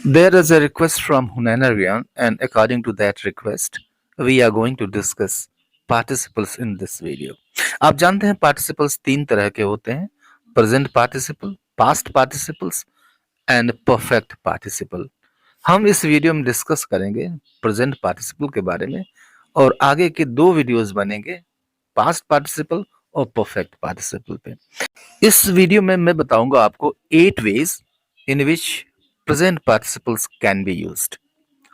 There is a request from Hunanarian, and according to that request, we are going to discuss participles in this video. आप जानते हैं participles तीन तरह के होते हैं: present participle, past participles and perfect participle. हम इस वीडियो में डिस्कस करेंगे प्रेजेंट पार्टिसिपल के बारे में, और आगे के दो वीडियोस बनेंगे पास्ट पार्टिसिपल और परफेक्ट पार्टिसिपल पे। इस वीडियो में मैं बताऊंगा आपको 8 ways in which present participles can be used.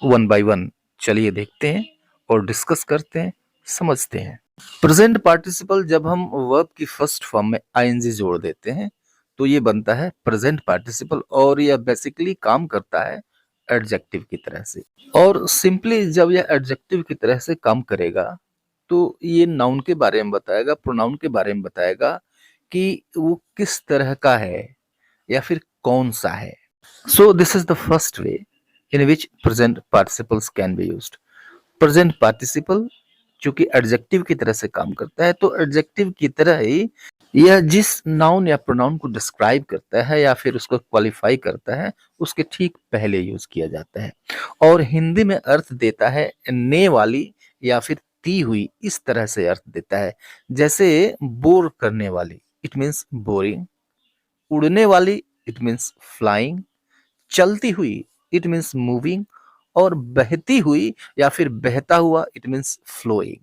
One by one चलिए देखते हैं और डिस्कस करते हैं, समझते हैं। प्रेजेंट पार्टिसिपल जब हम वर्ब की फर्स्ट फॉर्म में आईएनजी जोड़ देते हैं तो ये बनता है प्रेजेंट पार्टिसिपल, और यह बेसिकली काम करता है एडजेक्टिव की तरह से। और सिंपली जब यह एडजेक्टिव की तरह से काम करेगा तो ये नाउन के बारे में बताएगा, प्रोनाउन के बारे में बताएगा कि वो किस तरह का है या फिर कौन सा है। So this is the first way in which present participles can be used. Present participle चूंकि एडजेक्टिव की तरह से काम करता है तो एडजेक्टिव की तरह ही यह जिस नाउन या प्रोनाउन को डिस्क्राइब करता है या फिर उसको क्वालिफाई करता है उसके ठीक पहले यूज किया जाता है, और हिंदी में अर्थ देता है ने वाली या फिर ती हुई, इस तरह से अर्थ देता है। जैसे बोर करने वाली, इट मीन्स बोरिंग; उड़ने वाली, इट मीन्स फ्लाइंग; चलती हुई, इट मीन्स मूविंग; और बहती हुई या फिर बहता हुआ, इट मीन्स फ्लोइंग।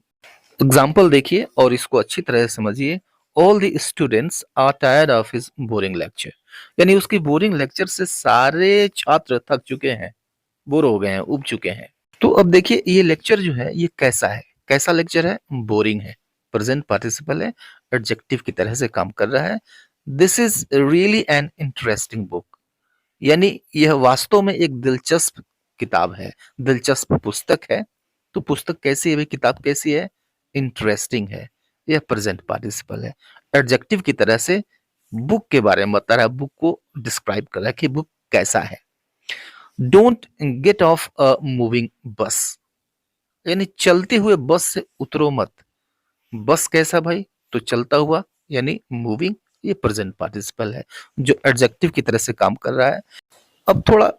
एग्जाम्पल देखिए और इसको अच्छी तरह से समझिए। All the students are tired of his boring lecture, यानी उसकी बोरिंग लेक्चर से सारे छात्र थक चुके हैं, बोर हो गए हैं, उब चुके हैं। तो अब देखिए ये लेक्चर जो है ये कैसा है, कैसा लेक्चर है? बोरिंग है। प्रेजेंट पार्टिसिपल है, एडजेक्टिव की तरह से काम कर रहा है। This is really an interesting book, यानी यह वास्तव में एक दिलचस्प किताब है, दिलचस्प पुस्तक है। तो पुस्तक कैसी है भाई, किताब कैसी है? इंटरेस्टिंग है। यह प्रेजेंट पार्टिसिपल है। एडजेक्टिव की तरह से बुक के बारे में बता रहा है, बुक को डिस्क्राइब कर रहा है कि बुक कैसा है। Don't get of a moving बस, यानी चलते हुए बस से उतरो मत। बस कैसा भाई? तो चलता हुआ, यानी मूविंग। ये प्रेजेंट पार्टिसिपल है जो एडजेक्टिव की तरह से काम कर रहा है। अब थोड़ा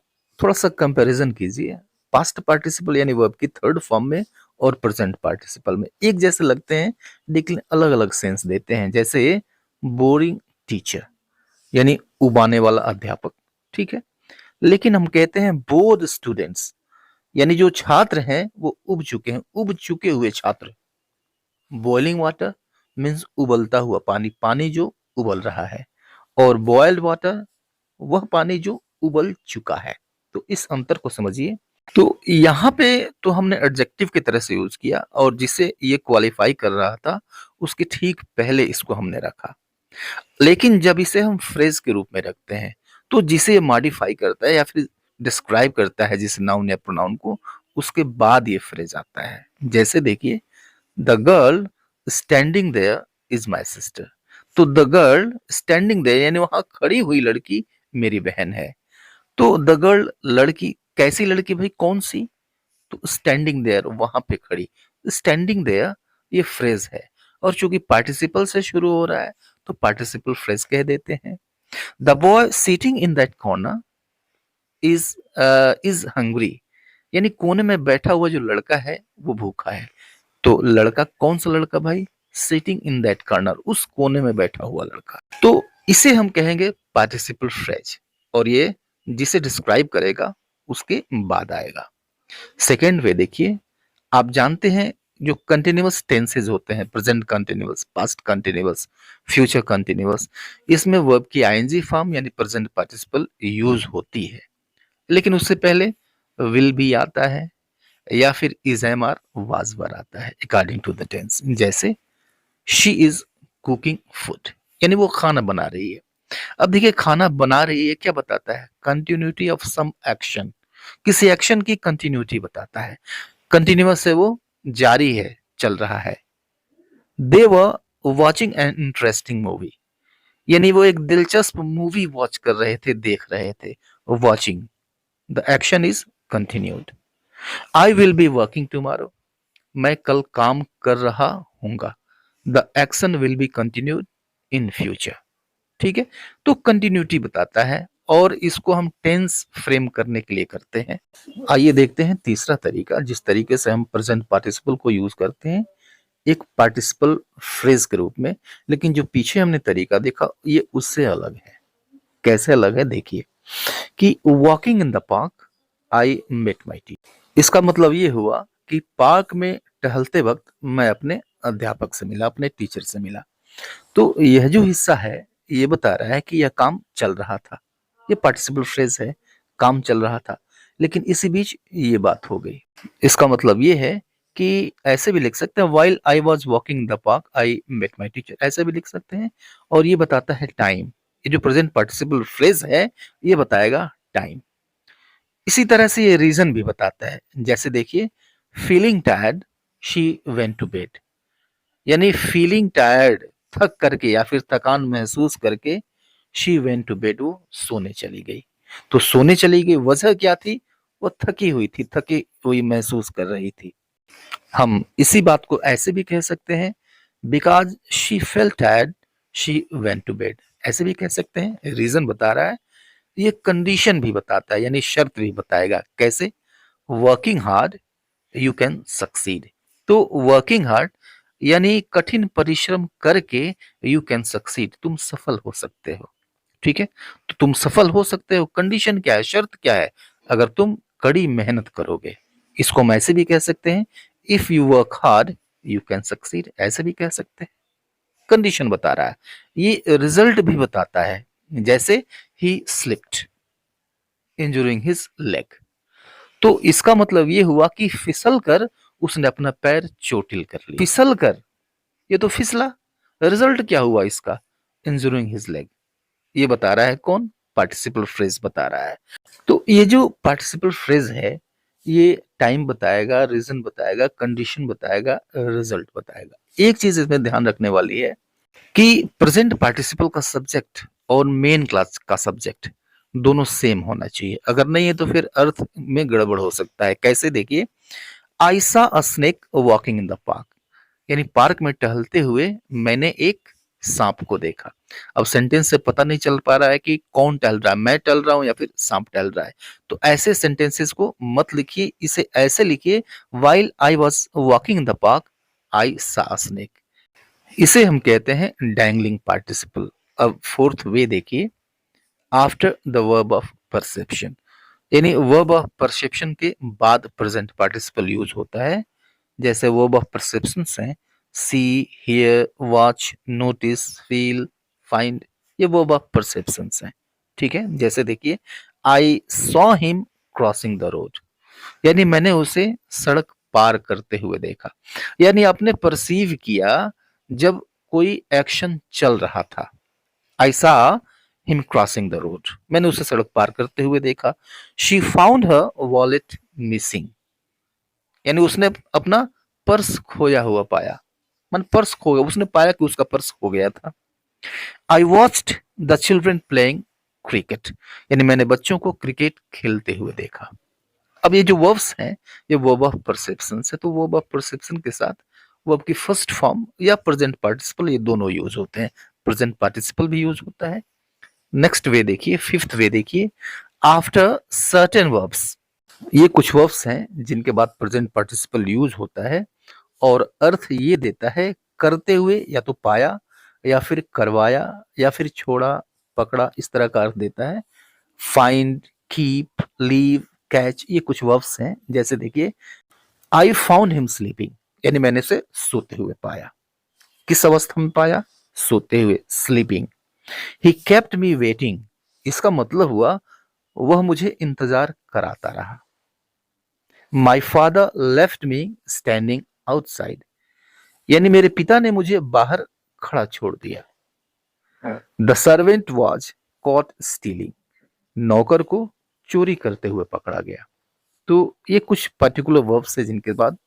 थोड़ा सा कंपैरिजन कीजिए पास्ट पार्टिसिपल यानी वर्ब की थर्ड फॉर्म में और प्रेजेंट पार्टिसिपल में। एक जैसे लगते हैं लेकिन अलग अलग सेंस देते हैं। जैसे बोरिंग टीचर, यानी उबाने वाला अध्यापक, ठीक है। लेकिन हम कहते हैं बोर्ड स्टूडेंट्स, यानी जो छात्र हैं वो उब चुके हैं, उब चुके हुए छात्र। बॉइलिंग वाटर मीन्स उबलता हुआ पानी, पानी जो उबल रहा है। और बॉइल्ड वाटर वह पानी जो उबल चुका है। तो इस अंतर को समझिए। तो यहाँ पे तो हमने एडजेक्टिव की तरह से यूज किया, और जिसे ये क्वालिफाई कर रहा था उसके ठीक पहले इसको हमने रखा। लेकिन जब इसे हम फ्रेज के रूप में रखते हैं तो जिसे मॉडिफाई करता है या फिर डिस्क्राइब करता है जिस नाउन या प्रोनाउन को, उसके बाद ये फ्रेज आता है। जैसे देखिए, the girl standing there is my sister. तो द गर्ल स्टैंडिंग देयर यानी वहां खड़ी हुई लड़की मेरी बहन है। तो द गर्ल लड़की, कैसी लड़की भाई, कौन सी? तो स्टैंडिंग देयर, वहां पे खड़ी। स्टैंडिंग देयर ये फ्रेज है, और चूंकि पार्टिसिपल से शुरू हो रहा है तो पार्टिसिपल फ्रेज कह देते हैं। The boy seating in that corner is hungry, यानी कोने में बैठा हुआ जो लड़का है वो भूखा है। तो लड़का कौन सा लड़का भाई? सिटिंग इन दैट कॉर्नर, उस कोने में बैठा हुआ लड़का। तो इसे हम कहेंगे पार्टिसिपल फ्रेज, और ये जिसे डिस्क्राइब करेगा उसके बाद आएगा। सेकेंड वे देखिए, आप जानते हैं जो कंटिन्यूअस टेंसेज होते हैं, present continuous, past continuous, future continuous, इसमें वर्ब की आईएनजी फॉर्म यानी प्रेजेंट पार्टिसिपल यूज होती है। लेकिन उससे पहले विल भी आता है या फिर is am are was were आता है अकॉर्डिंग टू द टेंस। जैसे शी इज कुकिंग फूड, यानी वो खाना बना रही है। अब देखिए खाना बना रही है क्या बताता है? कंटिन्यूटी ऑफ सम एक्शन, किसी एक्शन की कंटिन्यूटी बताता है। कंटिन्यूअस है, वो जारी है, चल रहा है। They were watching an interesting movie, यानी वो एक दिलचस्प मूवी वॉच कर रहे थे, देख रहे थे। Watching, the action is continued. I will be working tomorrow, मैं कल काम कर रहा हूंगा। The action will be continued in future, ठीक है। तो कंटिन्यूटी बताता है और इसको हम टेंस फ्रेम करने के लिए करते हैं। आइए देखते हैं तीसरा तरीका, जिस तरीके से हम प्रेजेंट पार्टिसिपल को यूज करते हैं एक पार्टिसिपल फ्रेज के रूप में। लेकिन जो पीछे हमने तरीका देखा ये उससे अलग है। कैसे अलग है देखिए कि walking in the park I met my teacher. इसका मतलब ये हुआ कि पार्क में टहलते वक्त मैं अपने अध्यापक से मिला, अपने टीचर से मिला। तो यह जो हिस्सा है ये बता रहा है कि यह काम चल रहा था। ये पार्टिसिपल फ्रेज है, काम चल रहा था, लेकिन इसी बीच ये बात हो गई। इसका मतलब ये है कि ऐसे भी लिख सकते हैं while I was walking the park I met my teacher, ऐसे भी लिख सकते हैं। और ये बताता है टाइम। ये जो प्रेजेंट पार्टिसिपल फ्रेज है ये बताएगा टाइम। इसी तरह से ये रीजन भी बताता है। जैसे देखिए feeling tired she went to bed, यानी फीलिंग टायर्ड, थक करके या फिर थकान महसूस करके शी वेंट टू बेड, वो सोने चली गई। तो सोने चली गई वजह क्या थी? वो थकी हुई थी, थकी हुई महसूस कर रही थी। हम इसी बात को ऐसे भी कह सकते हैं because she felt tired she went to bed, ऐसे भी कह सकते हैं। रीजन बता रहा है, ये कंडीशन भी बताता है, यानी शर्त भी बताएगा। कैसे? Working hard you can succeed. तो वर्किंग हार्ड यानी कठिन परिश्रम करके यू कैन सक्सीड, तुम सफल हो सकते हो। ठीक है, तो तुम सफल हो सकते हो। कंडीशन क्या है, शर्त क्या है? अगर तुम कड़ी मेहनत करोगे। इसको हम ऐसे भी कह सकते हैं if you work hard you can succeed, ऐसे भी कह सकते हैं। कंडीशन बता रहा है, ये रिजल्ट भी बताता है। जैसे ही स्लिप्ड इंजुरिंग हिज लेग, तो इसका मतलब ये हुआ कि फिसल कर उसने अपना पैर चोटिल कर लिया। फिसल कर, ये तो फिसला। रिजल्ट क्या हुआ इसका? इंजुरिंग हिज लेग। ये बता रहा है कौन? पार्टिसिपल फ्रेज बता रहा है। तो ये जो पार्टिसिपल फ्रेज है ये टाइम बताएगा, रीजन बताएगा, कंडीशन बताएगा, रिजल्ट बताएगा। एक चीज इसमें ध्यान रखने वाली है कि प्रेजेंट पार्टिसिपल का सब्जेक्ट और मेन क्लास का सब्जेक्ट दोनों सेम होना चाहिए। अगर नहीं है तो फिर अर्थ में गड़बड़ हो सकता है। कैसे? देखिए I saw a snake walking in the park, यानी पार्क में टहलते हुए मैंने एक सांप को देखा। अब सेंटेंस से पता नहीं चल पा रहा है कि कौन टहल रहा है, मैं टहल रहा हूं या फिर सांप टहल रहा है। तो ऐसे सेंटेंसेस को मत लिखिए, इसे ऐसे लिखिए while I was walking in the park I saw a snake. इसे हम कहते हैं डैंगलिंग पार्टिसिपल। अब फोर्थ वे देखिए, after the verb of perception, यानी वर्ब ऑफ परसेप्शन के बाद प्रेजेंट पार्टिसिपल यूज होता है। जैसे वर्ब ऑफ परसेप्शन हैं see, hear, watch, notice, feel, find, ये वर्ब ऑफ परसेप्शन हैं। ठीक है, जैसे देखिए I saw him crossing the road, यानी मैंने उसे सड़क पार करते हुए देखा। यानी आपने परसीव किया जब कोई एक्शन चल रहा था। आई saw him crossing the road, मैंने उसे सड़क पार करते हुए देखा। She found her wallet missing, यानी उसने अपना पर्स खोया हुआ पाया। मन पर्स खो गया, उसने पाया कि उसका पर्स खो गया था। I watched the children playing cricket, यानी मैंने बच्चों को क्रिकेट खेलते हुए देखा। अब ये जो वर्ब्स हैं ये वर्ब ऑफ परसेप्शन है। तो वर्ब ऑफ परसेप्शन के साथ वर्ब की फर्स्ट फॉर्म या प्रेजेंट पार्टिसिपल, ये दोनों यूज होते हैं। प्रेजेंट पार्टिसिपल भी यूज होता है। नेक्स्ट वे देखिए, फिफ्थ वे देखिए, आफ्टर सर्टेन वर्ब्स। ये कुछ वर्ब्स हैं जिनके बाद प्रेजेंट पार्टिसिपल यूज होता है और अर्थ ये देता है करते हुए, या तो पाया या फिर करवाया या फिर छोड़ा, पकड़ा, इस तरह का अर्थ देता है। फाइंड, कीप, लीव, कैच, ये कुछ वर्ब्स हैं। जैसे देखिए आई फाउंड हिम स्लीपिंग, यानी मैंने इसे सोते हुए पाया। किस अवस्था में पाया? सोते हुए, sleeping. He kept me waiting, इसका मतलब हुआ वह मुझे इंतजार कराता रहा। My father left me standing outside, यानी मेरे पिता ने मुझे बाहर खड़ा छोड़ दिया। The servant was caught stealing, नौकर को चोरी करते हुए पकड़ा गया। तो ये कुछ पर्टिकुलर वर्ब्स है जिनके बाद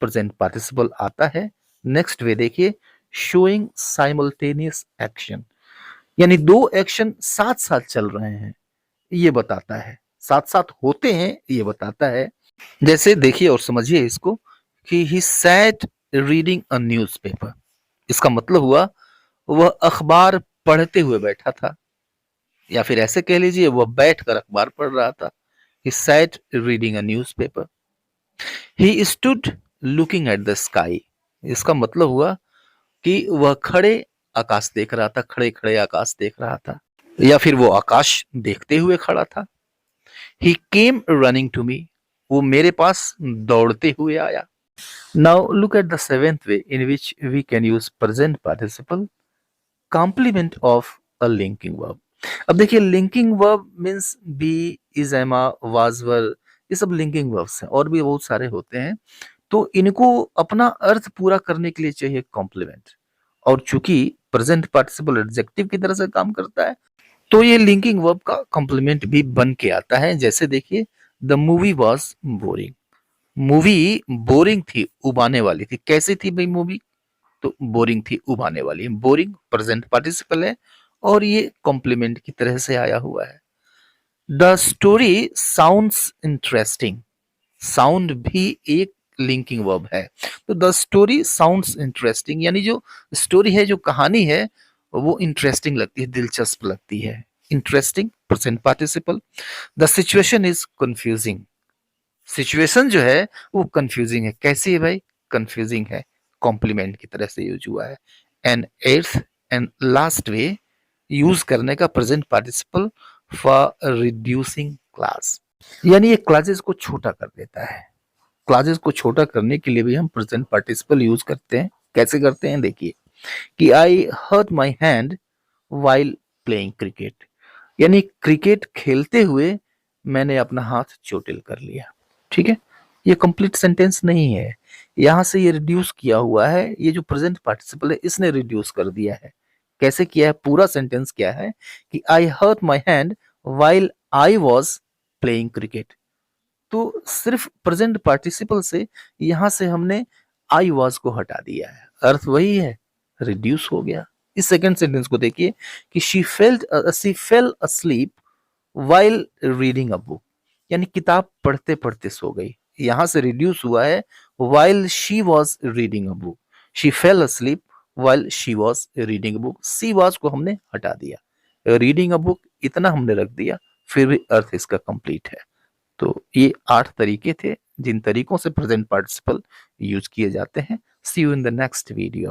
प्रेजेंट पार्टिसिपल आता है। नेक्स्ट वे देखिए, शोइंग साइमल्टेनियस एक्शन, यानी दो एक्शन साथ साथ चल रहे हैं ये बताता है, साथ साथ होते हैं ये बताता है। जैसे देखिए और समझिए इसको कि he sat reading a newspaper, इसका मतलब हुआ वह अखबार पढ़ते हुए बैठा था। या फिर ऐसे कह लीजिए वह बैठकर अखबार पढ़ रहा था। He sat reading a newspaper. He stood looking at the sky. इसका मतलब हुआ कि वह खड़े आकाश देख रहा था, खड़े खड़े आकाश देख रहा था, या फिर वो आकाश देखते हुए खड़ा था। He came running to me. वो मेरे पास दौड़ते हुए आया। Now look at the seventh way in which we can use present participle complement of a linking verb. अब देखिए linking verb means be, is, am, was, were, ये सब linking verbs हैं और भी बहुत सारे होते हैं। तो इनको अपना अर्थ पूरा करने के लिए चाहिए कॉम्प्लीमेंट, और चूंकि प्रेजेंट पार्टिसिपल एडजेक्टिव की तरह से काम करता है तो ये लिंकिंग वर्ब का कॉम्प्लीमेंट भी बन के आता है। जैसे देखिए the movie was boring. Movie boring थी, उबाने वाली थी। कैसी थी भाई मूवी? तो बोरिंग थी, उबाने वाली। बोरिंग प्रेजेंट पार्टिसिपल है और ये कॉम्प्लीमेंट की तरह से आया हुआ है। The story sounds interesting. Sound भी एक लिंकिंग वर्ब है। तो द स्टोरी साउंड्स इंटरेस्टिंग, यानी जो स्टोरी है, जो कहानी है, वो इंटरेस्टिंग लगती है, दिलचस्प लगती है। Interesting present participle. The situation is confusing. Situation जो है वो कंफ्यूजिंग है। कैसी है भाई? कंफ्यूजिंग है। कॉम्प्लीमेंट की तरह से यूज हुआ है। And eighth and last way use करने का present participle for reducing class, यानी ये क्लासेस को छोटा कर देता है। क्लासेस को छोटा करने के लिए भी हम प्रेजेंट पार्टिसिपल यूज करते हैं। कैसे करते हैं देखिए कि I hurt my hand while playing cricket, यानी क्रिकेट खेलते हुए मैंने अपना हाथ चोटिल कर लिया। ठीक है, ये कंप्लीट सेंटेंस नहीं है, यहां से ये रिड्यूस किया हुआ है। ये जो प्रेजेंट पार्टिसिपल है इसने रिड्यूस कर दिया है। कैसे किया है? पूरा सेंटेंस क्या है कि I hurt my hand while I was playing cricket. तो सिर्फ प्रेजेंट पार्टिसिपल से यहां से हमने आई वॉज को हटा दिया है, अर्थ वही है, रिड्यूस हो गया। इस सेकंड सेंटेंस को देखिए कि she fell asleep while reading a book, यानी किताब पढ़ते पढ़ते सो गई। यहां से रिड्यूस हुआ है while she was reading a book. She fell asleep while she was reading a book. She was को हमने हटा दिया, रीडिंग अ बुक इतना हमने रख दिया, फिर भी अर्थ इसका कंप्लीट है। तो ये 8 तरीके थे जिन तरीकों से प्रेजेंट पार्टिसिपल यूज किए जाते हैं। See you in the next video.